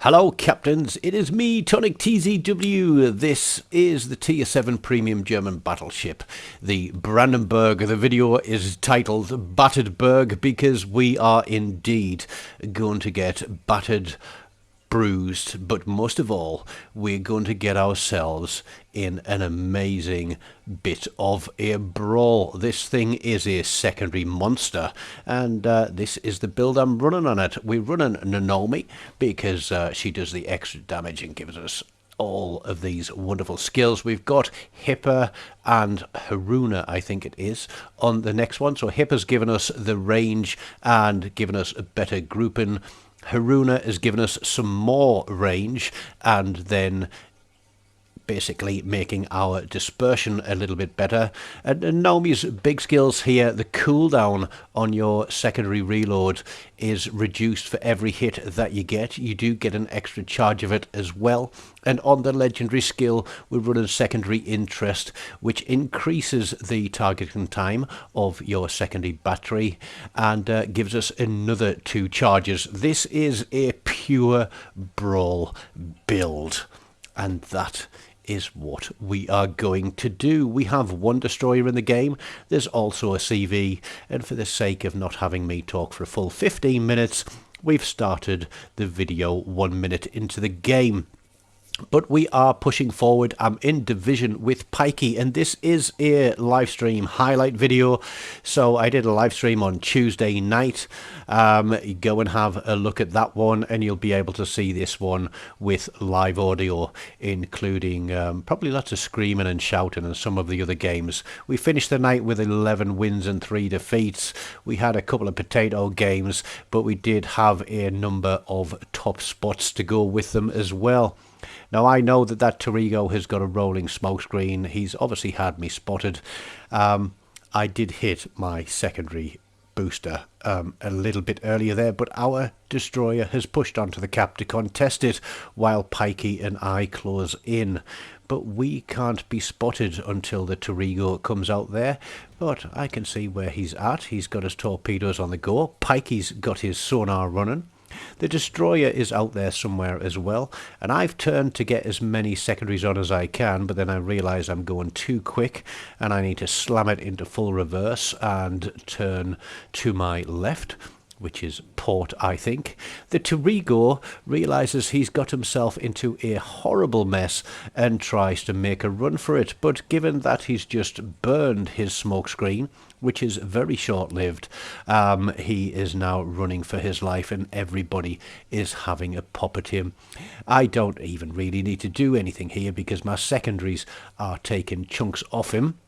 Hello captains, it is me, TONIK TZW. This is the Tier 7 Premium German battleship, the BATTERED-BURG. The video is titled BATTERED-BURG because we are indeed going to get battered, bruised, but most of all, we're going to get ourselves in an amazing bit of a brawl. This thing is a secondary monster, and this is the build I'm running on it. We're running Nonomi because she does the extra damage and gives us all of these wonderful skills. We've got Hipper and Haruna, I think it is, on the next one. So Hipper's given us the range and given us a better grouping. Haruna has given us some more range and then basically making our dispersion a little bit better. And Nomi's big skills here, the cooldown on your secondary reload is reduced for every hit that you get. You do get an extra charge of it as well. And on the legendary skill, we run a secondary interest, which increases the targeting time of your secondary battery and gives us another 2 charges. This is a pure brawl build, and that is what we are going to do. We have 1 destroyer in the game. There's also a CV, and for the sake of not having me talk for a full 15 minutes, we've started the video 1 minute into the game. But we are pushing forward. I'm in division with Pikey, and this is a live stream highlight video. So I did a live stream on Tuesday night. Go and have a look at that one, and you'll be able to see this one with live audio, including probably lots of screaming and shouting and some of the other games. We finished the night with 11 wins and 3 defeats. We had a couple of potato games, but we did have a number of top spots to go with them as well. Now, I know that Torigo has got a rolling smokescreen. He's obviously had me spotted. I did hit my secondary booster a little bit earlier there, but our destroyer has pushed onto the cap to contest it while Pikey and I close in. But we can't be spotted until the Torigo comes out there. But I can see where he's at. He's got his torpedoes on the go. Pikey's got his sonar running. The destroyer is out there somewhere as well, and I've turned to get as many secondaries on as I can, but then I realise I'm going too quick and I need to slam it into full reverse and turn to my left, which is port, I think. The Torigo realises he's got himself into a horrible mess and tries to make a run for it, but given that he's just burned his smokescreen, which is very short-lived, he is now running for his life and everybody is having a pop at him. I don't even really need to do anything here because my secondaries are taking chunks off him.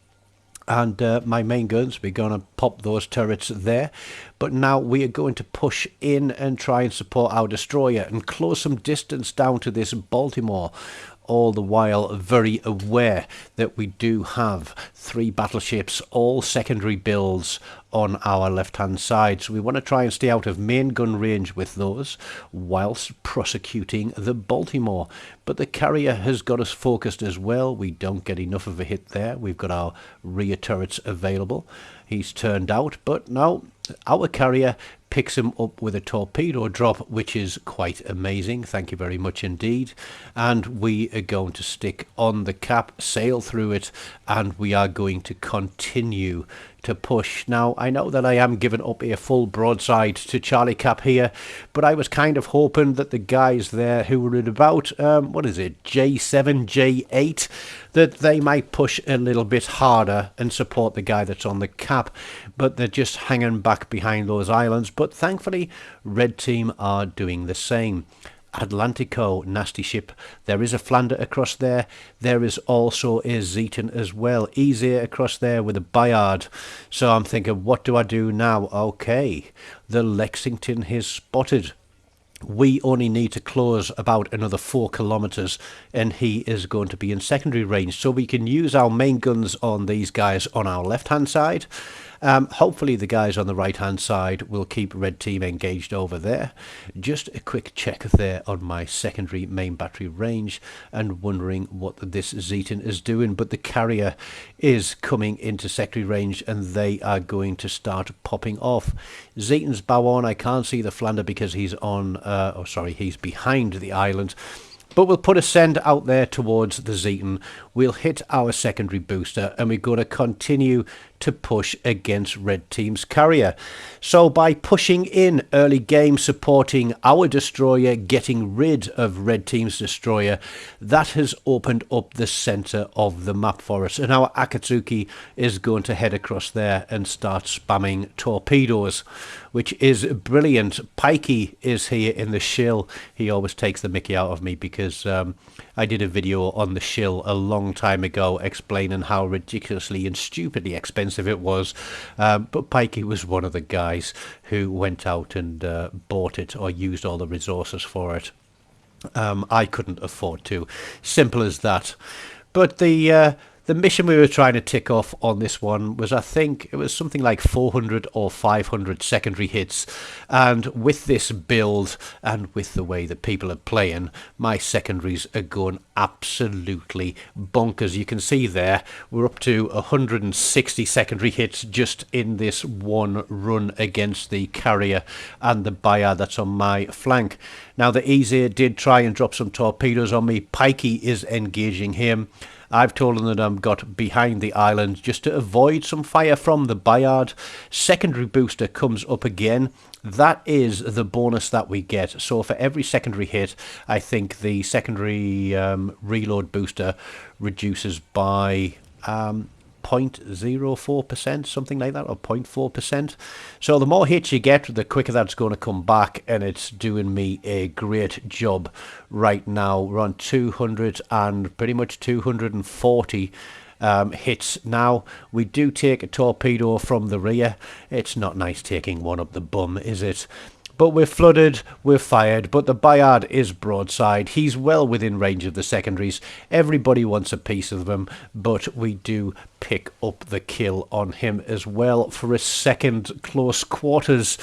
And my main guns, we're going to pop those turrets there. But now we are going to push in and try and support our destroyer and close some distance down to this Baltimore. All the while very aware that we do have 3 battleships, all secondary builds on our left hand side, so we want to try and stay out of main gun range with those whilst prosecuting the Baltimore. But the carrier has got us focused as well. We don't get enough of a hit there. We've got our rear turrets available. He's turned out, but no, our carrier picks him up with a torpedo drop, which is quite amazing. Thank you very much indeed. And we are going to stick on the cap, sail through it, and we are going to continue to push. Now, I know that I am giving up a full broadside to Charlie Cap here, but I was kind of hoping that the guys there who were at about, what is it, J7, J8, that they might push a little bit harder and support the guy that's on the cap, but they're just hanging back behind those islands. But thankfully, Red Team are doing the same. Atlantico, nasty ship. There is a Flander across there. There is also a Zeton as well. Easy across there with a Bayard. So I'm thinking, what do I do now? Okay, the Lexington is spotted. We only need to close about another 4 kilometers and he is going to be in secondary range. So we can use our main guns on these guys on our left hand side. Hopefully the guys on the right hand side will keep red team engaged over there. Just a quick check there on my secondary main battery range, and wondering what this Zeton is doing, but the carrier is coming into secondary range and they are going to start popping off. Zeton's bow on. I can't see the Flander because he's on he's behind the island. But we'll put a send out there towards the Zeton. We'll hit our secondary booster and we're going to continue to push against red team's carrier. So by pushing in early game, supporting our destroyer, getting rid of red team's destroyer, that has opened up the center of the map for us. And our Akatsuki is going to head across there and start spamming torpedoes, which is brilliant. Pikey is here in the shill. He always takes the mickey out of me because I did a video on the shill a long time ago explaining how ridiculously and stupidly expensive it was, but Pikey was one of the guys who went out and bought it or used all the resources for it. I couldn't afford to. Simple as that. But the mission we were trying to tick off on this one was, I think it was something like 400 or 500 secondary hits, and with this build and with the way that people are playing, my secondaries are going absolutely bonkers. You can see there we're up to 160 secondary hits just in this one run against the carrier and the Bayard that's on my flank. Now the Easy did try and drop some torpedoes on me. Pikey is engaging him. I've told him that I've got behind the island just to avoid some fire from the Bayard. Secondary booster comes up again. That is the bonus that we get. So for every secondary hit, I think the secondary reload booster reduces by 0.04%, something like that, or 0.4%. So the more hits you get, the quicker that's going to come back, and it's doing me a great job right now. We're on 200 and pretty much 240 hits now. We do take a torpedo from the rear. It's not nice taking one up the bum, is it? But we're flooded, we're fired, but the Bayard is broadside. He's well within range of the secondaries. Everybody wants a piece of them, but we do pick up the kill on him as well for a second close quarters.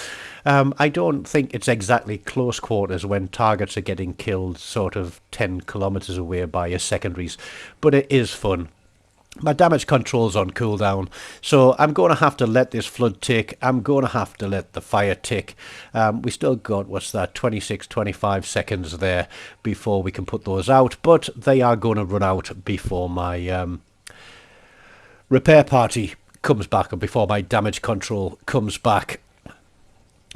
I don't think it's exactly close quarters when targets are getting killed sort of 10 kilometers away by your secondaries, but it is fun. My damage control's on cooldown, so I'm going to have to let this flood tick. I'm going to have to let the fire tick. We still got, what's that, 26, 25 seconds there before we can put those out, but they are going to run out before my repair party comes back, or before my damage control comes back.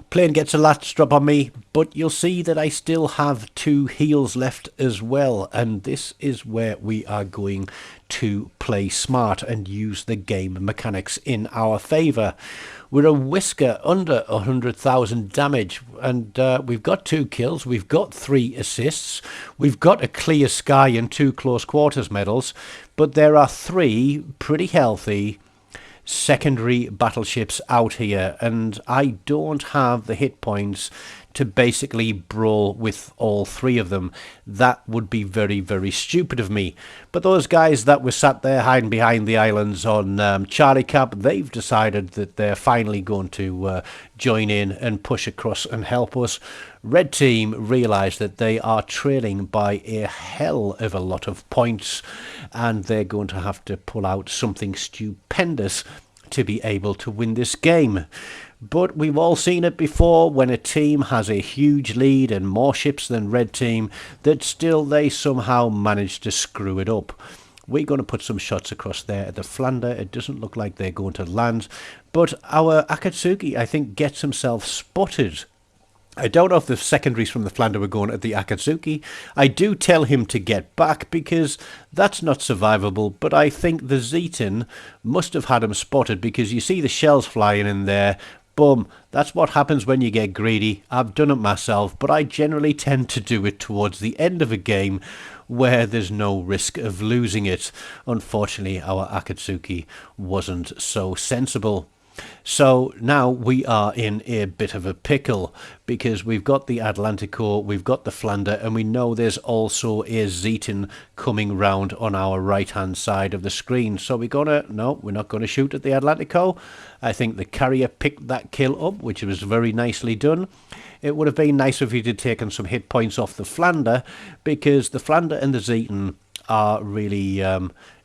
Plane gets a latch drop on me, but you'll see that I still have 2 heals left as well, and this is where we are going to play smart and use the game mechanics in our favour. We're a whisker under 100,000 damage, and we've got 2 kills, we've got 3 assists, we've got a clear sky and 2 close quarters medals, but there are 3 pretty healthy secondary battleships out here, and I don't have the hit points to basically brawl with all 3 of them. That would be very, very stupid of me. But those guys that were sat there hiding behind the islands on Charlie Cap, they've decided that they're finally going to join in and push across and help us. Red team realised that they are trailing by a hell of a lot of points, and they're going to have to pull out something stupendous to be able to win this game. But we've all seen it before, when a team has a huge lead and more ships than red team, that still they somehow manage to screw it up. We're going to put some shots across there at the Flander. It doesn't look like they're going to land, but our Akatsuki, I think, gets himself spotted. I don't know if the secondaries from the Flander were going at the Akatsuki. I do tell him to get back because that's not survivable, but I think the Zeton must have had him spotted, because you see the shells flying in there. Boom, that's what happens when you get greedy. I've done it myself, but I generally tend to do it towards the end of a game where there's no risk of losing it. Unfortunately, our Akatsuki wasn't so sensible. So now we are in a bit of a pickle because we've got the Atlantico, we've got the Flander, and we know there's also a Zeton coming round on our right hand side of the screen. So no, we're not gonna shoot at the Atlantico. I think the carrier picked that kill up, which was very nicely done. It would have been nice if he'd taken some hit points off the Flander, because the Flander and the Zeton are really,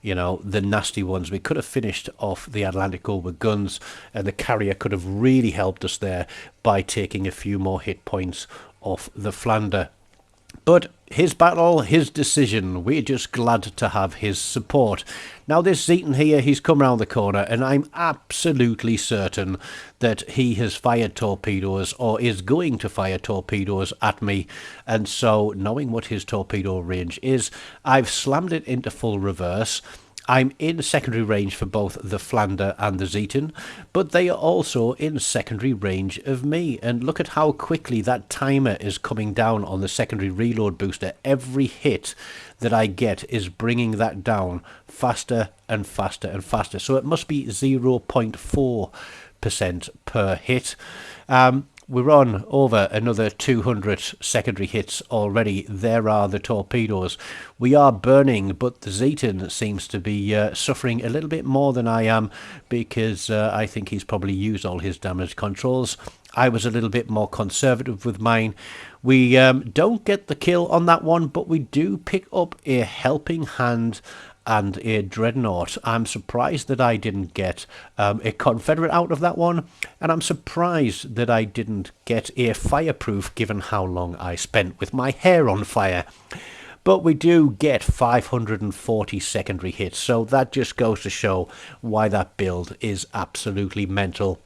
you know, the nasty ones. We could have finished off the Atlantico with guns, and the carrier could have really helped us there by taking a few more hit points off the Flander. But his battle, his decision, we're just glad to have his support. Now this Zeton here, he's come round the corner, and I'm absolutely certain that he has fired torpedoes or is going to fire torpedoes at me. And so, knowing what his torpedo range is, I've slammed it into full reverse. I'm in secondary range for both the Flander and the Zeton, but they are also in secondary range of me. And look at how quickly that timer is coming down on the secondary reload booster. Every hit that I get is bringing that down faster and faster and faster. So it must be 0.4% per hit. We're on over another 200 secondary hits already. There are the torpedoes. We are burning, but the Zeton seems to be suffering a little bit more than I am, because I think he's probably used all his damage controls. I was a little bit more conservative with mine. We don't get the kill on that one, but we do pick up a helping hand and a dreadnought. I'm surprised that I didn't get a Confederate out of that one, and I'm surprised that I didn't get a fireproof given how long I spent with my hair on fire. But we do get 540 secondary hits, so that just goes to show why that build is absolutely mental.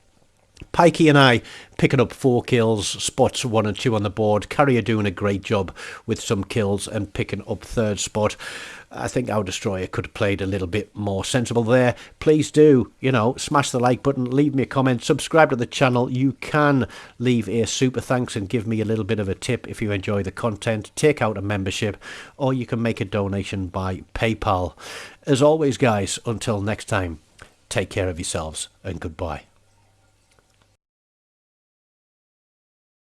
Pikey and I picking up 4 kills, spots 1 and 2 on the board. Carrier doing a great job with some kills and picking up 3rd spot. I think our destroyer could have played a little bit more sensible there. Please do, you know, smash the like button, leave me a comment, subscribe to the channel. You can leave a super thanks and give me a little bit of a tip if you enjoy the content. Take out a membership, or you can make a donation by PayPal. As always, guys, until next time, take care of yourselves and goodbye.